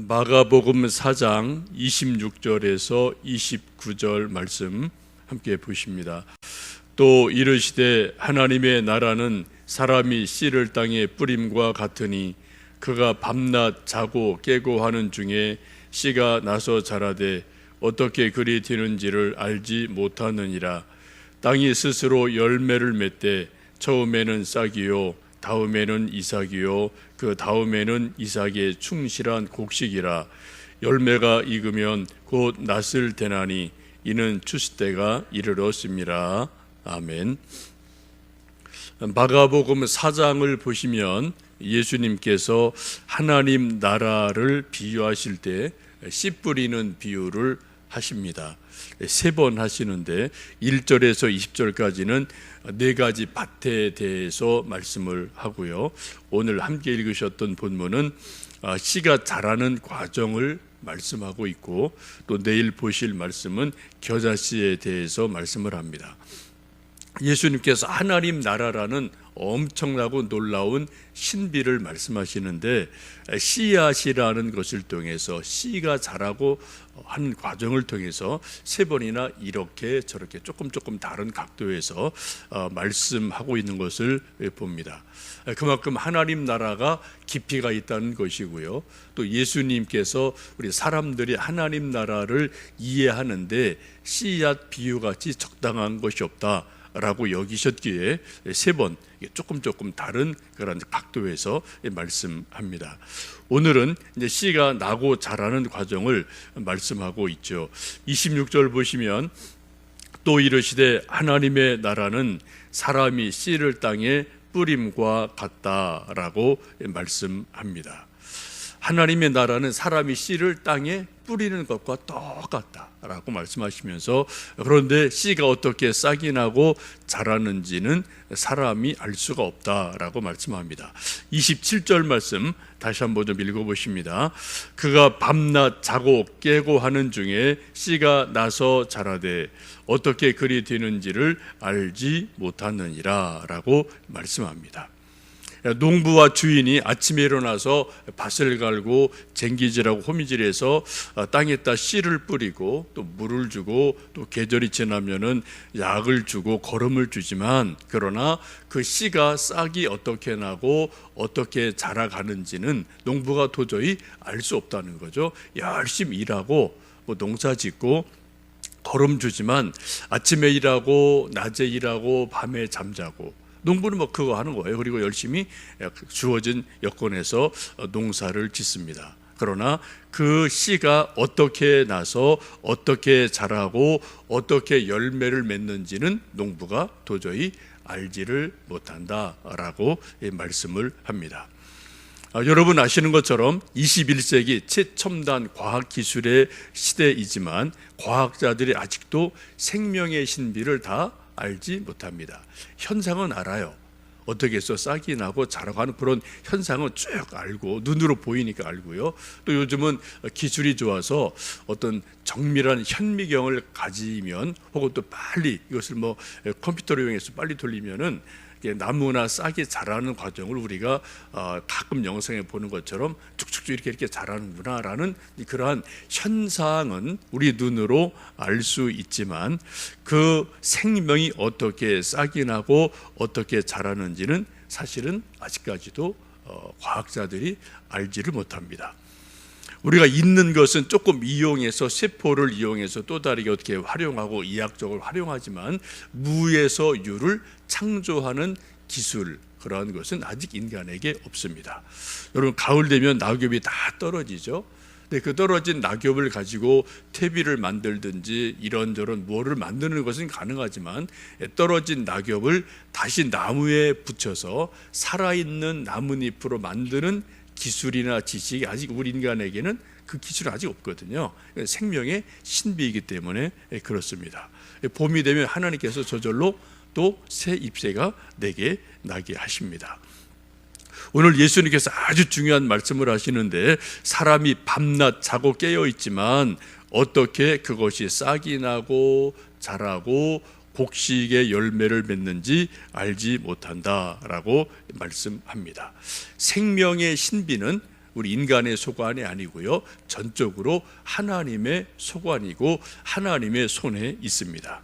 마가복음 4장 26절에서 29절 말씀 함께 보십니다. 또 이르시되 하나님의 나라는 사람이 씨를 땅에 뿌림과 같으니 그가 밤낮 자고 깨고 하는 중에 씨가 나서 자라되 어떻게 그리 되는지를 알지 못하느니라. 땅이 스스로 열매를 맺되 처음에는 싹이요 다음에는 이삭이요 그 다음에는 이삭의 충실한 곡식이라. 열매가 익으면 곧 낫을 대나니 이는 추수 때가 이르렀습니다. 아멘. 마가복음 4장을 보시면 예수님께서 하나님 나라를 비유하실 때 씨 뿌리는 비유를 하십니다. 3번 하시는데 1절에서 20절까지는 4가지 밭에 대해서 말씀을 하고요. 오늘 함께 읽으셨던 본문은 씨가 자라는 과정을 말씀하고 있고, 또 내일 보실 말씀은 겨자씨에 대해서 말씀을 합니다. 예수님께서 하나님 나라라는 엄청나고 놀라운 신비를 말씀하시는데, 씨앗이라는 것을 통해서 씨가 자라고 하는 과정을 통해서 3번이나 이렇게 저렇게 조금 다른 각도에서 말씀하고 있는 것을 봅니다. 그만큼 하나님 나라가 깊이가 있다는 것이고요. 또 예수님께서 우리 사람들이 하나님 나라를 이해하는데 씨앗 비유같이 적당한 것이 없다 라고 여기셨기에 3번 조금 다른 그런 각도에서 말씀합니다. 오늘은 이제 씨가 나고 자라는 과정을 말씀하고 있죠. 26절 보시면 또 이르시되 하나님의 나라는 사람이 씨를 땅에 뿌림과 같다라고 말씀합니다. 하나님의 나라는 사람이 씨를 땅에 뿌리는 것과 똑같다라고 말씀하시면서, 그런데 씨가 어떻게 싹이 나고 자라는지는 사람이 알 수가 없다라고 말씀합니다. 27절 말씀 다시 한번 좀 읽어보십니다. 그가 밤낮 자고 깨고 하는 중에 씨가 나서 자라되 어떻게 그리 되는지를 알지 못하느니라 라고 말씀합니다. 농부와 주인이 아침에 일어나서 밭을 갈고 쟁기질하고 호미질해서 땅에다 씨를 뿌리고 또 물을 주고 또 계절이 지나면은 약을 주고 거름을 주지만, 그러나 그 씨가 싹이 어떻게 나고 어떻게 자라가는지는 농부가 도저히 알 수 없다는 거죠. 열심히 일하고 농사 짓고 거름 주지만 아침에 일하고 낮에 일하고 밤에 잠자고, 농부는 그거 하는 거예요. 그리고 열심히 주어진 여건에서 농사를 짓습니다. 그러나 그 씨가 어떻게 나서 어떻게 자라고 어떻게 열매를 맺는지는 농부가 도저히 알지를 못한다라고 말씀을 합니다. 여러분 아시는 것처럼 21세기 최첨단 과학기술의 시대이지만 과학자들이 아직도 생명의 신비를 다 알지 못합니다. 현상은 알아요. 어떻게 해서 싹이 나고 자라가는 그런 현상은 쭉 알고 눈으로 보이니까 알고요. 또 요즘은 기술이 좋아서 어떤 정밀한 현미경을 가지면, 혹은 또 빨리 이것을 컴퓨터로 이용해서 빨리 돌리면은 나무나 싹이 자라는 과정을 우리가 가끔 영상에 보는 것처럼 쭉쭉쭉 이렇게 자라는구나라는 그러한 현상은 우리 눈으로 알 수 있지만, 그 생명이 어떻게 싹이 나고 어떻게 자라는지는 사실은 아직까지도 과학자들이 알지를 못합니다. 우리가 있는 것은 조금 이용해서, 세포를 이용해서 또 다르게 어떻게 활용하고 이학적으로 활용하지만 무에서 유를 창조하는 기술, 그러한 것은 아직 인간에게 없습니다. 여러분, 가을 되면 낙엽이 다 떨어지죠. 근데 그 떨어진 낙엽을 가지고 퇴비를 만들든지 이런저런 뭐를 만드는 것은 가능하지만, 떨어진 낙엽을 다시 나무에 붙여서 살아있는 나뭇잎으로 만드는 기술이나 지식이 아직 우리 인간에게는 그 기술이 아직 없거든요. 생명의 신비이기 때문에 그렇습니다. 봄이 되면 하나님께서 저절로 또 새 잎새가 내게 나게 하십니다. 오늘 예수님께서 아주 중요한 말씀을 하시는데, 사람이 밤낮 자고 깨어 있지만 어떻게 그것이 싹이 나고 자라고 곡식의 열매를 맺는지 알지 못한다라고 말씀합니다. 생명의 신비는 우리 인간의 소관이 아니고요, 전적으로 하나님의 소관이고 하나님의 손에 있습니다.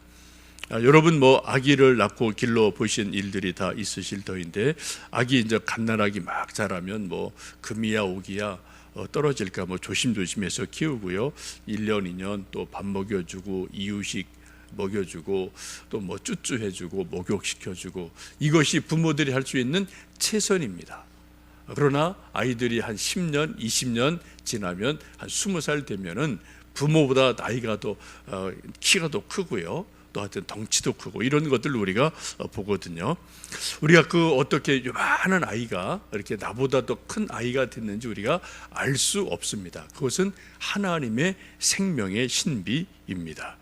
여러분 아기를 낳고 길러 보신 일들이 다 있으실 터인데, 아기 이제 갓난아기 막 자라면 금이야 오기야 떨어질까 조심조심해서 키우고요, 1년 2년 또 밥 먹여주고 이유식 먹여주고 또 쭈쭈해주고 목욕시켜주고, 이것이 부모들이 할 수 있는 최선입니다. 그러나 아이들이 한 10년 20년 지나면 한 20살 되면은 부모보다 나이가 더 키가 더 크고요, 또 하여튼 덩치도 크고 이런 것들을 우리가 보거든요. 우리가 어떻게 요만한 아이가 이렇게 나보다 더 큰 아이가 됐는지 우리가 알 수 없습니다. 그것은 하나님의 생명의 신비입니다.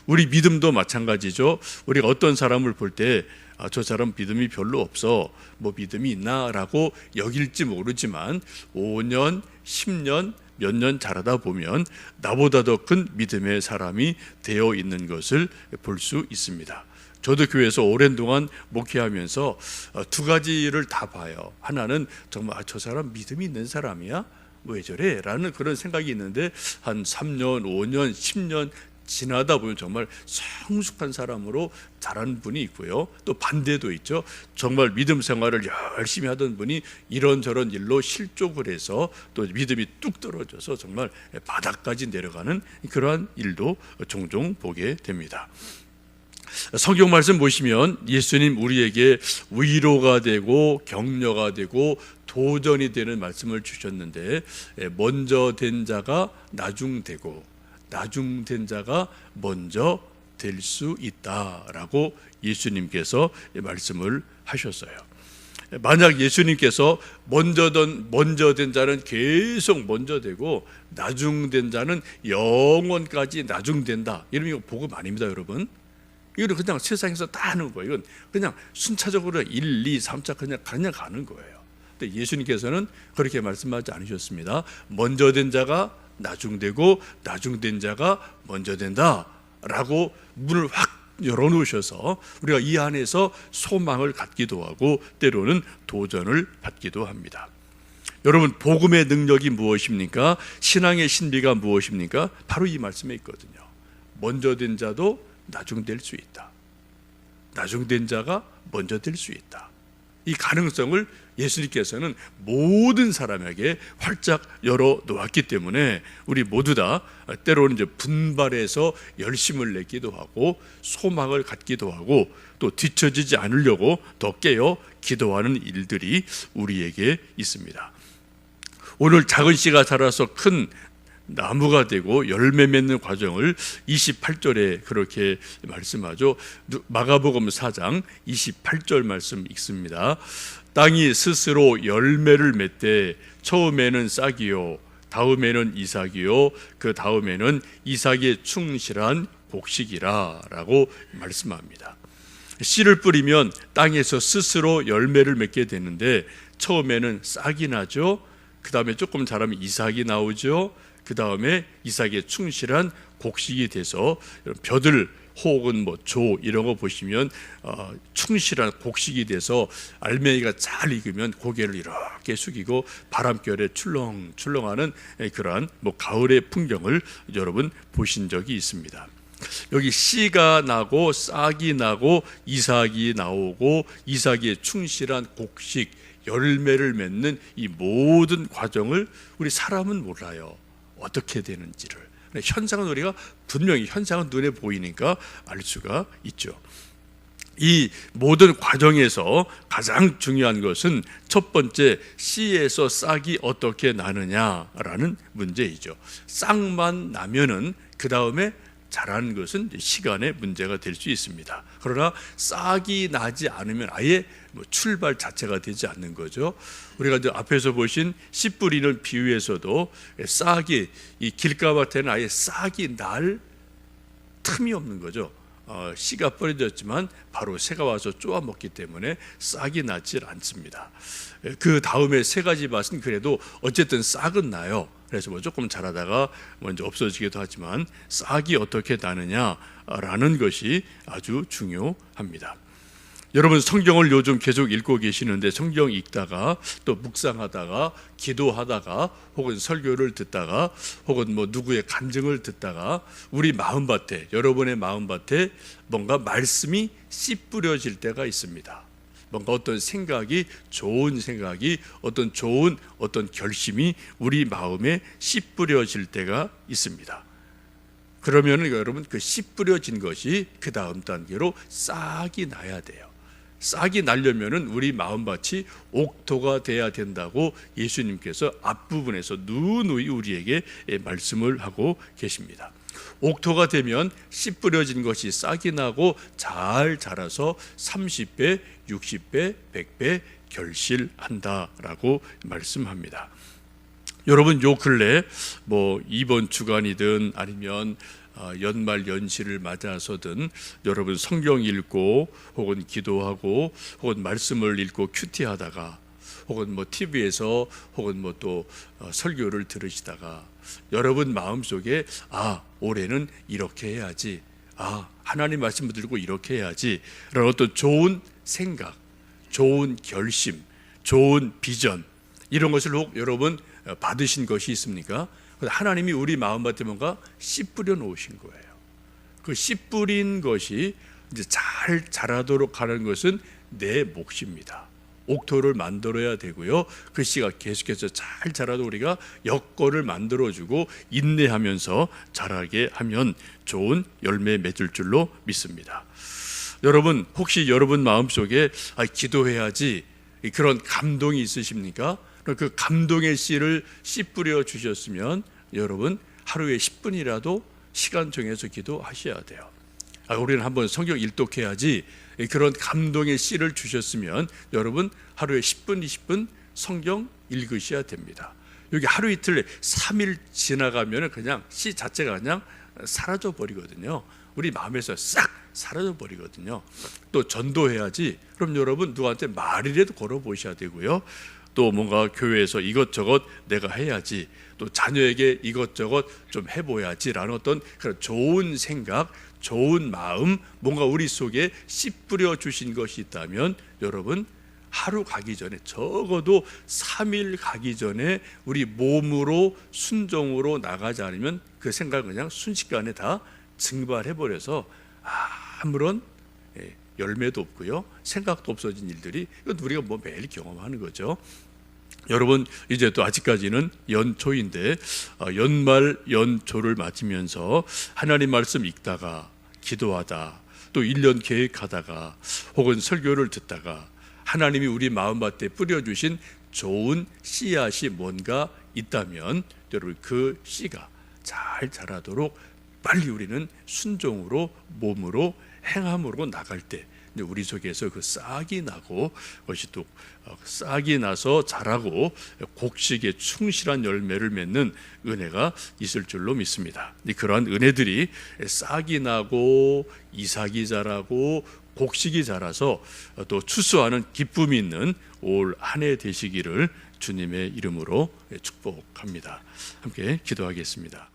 우리 믿음도 마찬가지죠. 우리가 어떤 사람을 볼 때 저 사람 믿음이 별로 없어, 믿음이 있나 라고 여길지 모르지만 5년 10년 몇 년 자라다 보면 나보다 더 큰 믿음의 사람이 되어 있는 것을 볼 수 있습니다. 저도 교회에서 오랜 동안 목회하면서 두 가지를 다 봐요. 하나는 정말 저 사람 믿음이 있는 사람이야? 왜 저래? 라는 그런 생각이 있는데, 한 3년 5년 10년 지나다 보면 정말 성숙한 사람으로 자란 분이 있고요, 또 반대도 있죠. 정말 믿음 생활을 열심히 하던 분이 이런저런 일로 실족을 해서 또 믿음이 뚝 떨어져서 정말 바닥까지 내려가는 그러한 일도 종종 보게 됩니다. 성경 말씀 보시면 예수님 우리에게 위로가 되고 격려가 되고 도전이 되는 말씀을 주셨는데, 먼저 된 자가 나중되고 나중된 자가 먼저 될 수 있다라고 예수님께서 말씀을 하셨어요. 만약 예수님께서 먼저 된 자는 계속 먼저 되고 나중된 자는 영원까지 나중된다, 이러면 복음 아닙니다, 여러분. 이거는 그냥 세상에서 다 하는 거예요. 이건 그냥 순차적으로 1, 2, 3차 그냥 가는 거예요. 근데 예수님께서는 그렇게 말씀하지 않으셨습니다. 먼저 된 자가 나중되고 나중된 자가 먼저 된다 라고 문을 확 열어놓으셔서 우리가 이 안에서 소망을 갖기도 하고 때로는 도전을 받기도 합니다. 여러분, 복음의 능력이 무엇입니까? 신앙의 신비가 무엇입니까? 바로 이 말씀에 있거든요. 먼저 된 자도 나중될 수 있다, 나중된 자가 먼저 될 수 있다. 이 가능성을 예수님께서는 모든 사람에게 활짝 열어 놓았기 때문에 우리 모두 다 때로는 분발해서 열심을 내기도 하고 소망을 갖기도 하고 또 뒤처지지 않으려고 더 깨어 기도하는 일들이 우리에게 있습니다. 오늘 작은 씨가 자라서 큰 나무가 되고 열매 맺는 과정을 28절에 그렇게 말씀하죠. 마가복음 4장 28절 말씀 읽습니다. 땅이 스스로 열매를 맺되 처음에는 싹이요 다음에는 이삭이요 그 다음에는 이삭의 충실한 곡식이라 라고 말씀합니다. 씨를 뿌리면 땅에서 스스로 열매를 맺게 되는데, 처음에는 싹이 나죠. 그 다음에 조금 자라면 이삭이 나오죠. 그 다음에 이삭의 충실한 곡식이 돼서 벼들 혹은 조 이런 거 보시면 충실한 곡식이 돼서 알맹이가 잘 익으면 고개를 이렇게 숙이고 바람결에 출렁출렁하는 그러한 가을의 풍경을 여러분 보신 적이 있습니다. 여기 씨가 나고 싹이 나고 이삭이 나오고 이삭의 충실한 곡식 열매를 맺는 이 모든 과정을 우리 사람은 몰라요. 어떻게 되는지를. 현상은 우리가 분명히 현상은 눈에 보이니까 알 수가 있죠. 이 모든 과정에서 가장 중요한 것은 첫 번째, 씨에서 싹이 어떻게 나느냐라는 문제이죠. 싹만 나면은 그 다음에 자라는 것은 시간의 문제가 될 수 있습니다. 그러나 싹이 나지 않으면 아예 출발 자체가 되지 않는 거죠. 우리가 이제 앞에서 보신 씨 뿌리는 비유에서도 싹이 이 길가밭에는 아예 싹이 날 틈이 없는 거죠. 씨가 뿌려졌지만 바로 새가 와서 쪼아 먹기 때문에 싹이 나지 않습니다. 그 다음에 세 가지 밭은 그래도 어쨌든 싹은 나요. 그래서 조금 자라다가 먼저 없어지기도 하지만 싹이 어떻게 나느냐라는 것이 아주 중요합니다. 여러분 성경을 요즘 계속 읽고 계시는데 성경 읽다가 또 묵상하다가 기도하다가 혹은 설교를 듣다가 혹은 뭐 누구의 간증을 듣다가 우리 마음밭에, 여러분의 마음밭에 뭔가 말씀이 씨 뿌려질 때가 있습니다. 뭔가 어떤 생각이, 좋은 생각이, 어떤 결심이 우리 마음에 씨 뿌려질 때가 있습니다. 그러면 여러분 그 씨 뿌려진 것이 그 다음 단계로 싹이 나야 돼요. 싹이 나려면은 우리 마음밭이 옥토가 돼야 된다고 예수님께서 앞부분에서 누누이 우리에게 말씀을 하고 계십니다. 옥토가 되면 씨 뿌려진 것이 싹이 나고 잘 자라서 30배, 60배, 100배 결실한다라고 말씀합니다. 여러분 요 근래 뭐 이번 주간이든 아니면 연말 연시를 맞아서든 여러분 성경 읽고 혹은 기도하고 혹은 말씀을 읽고 큐티하다가 혹은 뭐 TV에서 혹은 뭐 또 설교를 들으시다가 여러분 마음속에 올해는 이렇게 해야지, 하나님 말씀을 들고 이렇게 해야지 라는 어떤 좋은 생각, 좋은 결심, 좋은 비전 이런 것을 혹 여러분 받으신 것이 있습니까? 하나님이 우리 마음밭에 뭔가 씨 뿌려 놓으신 거예요. 그 씨 뿌린 것이 이제 잘 자라도록 하는 것은 내 몫입니다. 옥토를 만들어야 되고요. 그 씨가 계속해서 잘 자라도 우리가 여건을 만들어주고 인내하면서 자라게 하면 좋은 열매 맺을 줄로 믿습니다. 여러분 혹시 여러분 마음속에 기도해야지 그런 감동이 있으십니까? 그 감동의 씨를 씨 뿌려 주셨으면 여러분 하루에 10분이라도 시간 정해서 기도하셔야 돼요. 우리는 한번 성경 일독해야지 그런 감동의 씨를 주셨으면 여러분 하루에 10분, 20분 성경 읽으셔야 됩니다. 여기 하루 이틀 3일 지나가면 그냥 씨 자체가 그냥 사라져 버리거든요. 우리 마음에서 싹 사라져 버리거든요. 또 전도해야지. 그럼 여러분 누구한테 말이라도 걸어 보셔야 되고요. 또 뭔가 교회에서 이것저것 내가 해야지, 또 자녀에게 이것저것 좀 해봐야지라는 어떤 그런 좋은 생각, 좋은 마음, 뭔가 우리 속에 씨 뿌려 주신 것이 있다면 여러분 하루 가기 전에, 적어도 3일 가기 전에 우리 몸으로 순종으로 나가지 않으면 그 생각을 그냥 순식간에 다 증발해버려서 아무런 열매도 없고요, 생각도 없어진 일들이, 이건 우리가 뭐 매일 경험하는 거죠. 여러분 이제 또 아직까지는 연초인데 연말 연초를 맞으면서 하나님 말씀 읽다가 기도하다 또 1년 계획하다가 혹은 설교를 듣다가 하나님이 우리 마음밭에 뿌려주신 좋은 씨앗이 뭔가 있다면 여러분 그 씨가 잘 자라도록 빨리 우리는 순종으로, 몸으로, 행함으로 나갈 때 우리 속에서 그 싹이 나고 그것이 또 싹이 나서 자라고 곡식에 충실한 열매를 맺는 은혜가 있을 줄로 믿습니다. 그러한 은혜들이 싹이 나고 이삭이 자라고 곡식이 자라서 또 추수하는 기쁨이 있는 올 한 해 되시기를 주님의 이름으로 축복합니다. 함께 기도하겠습니다.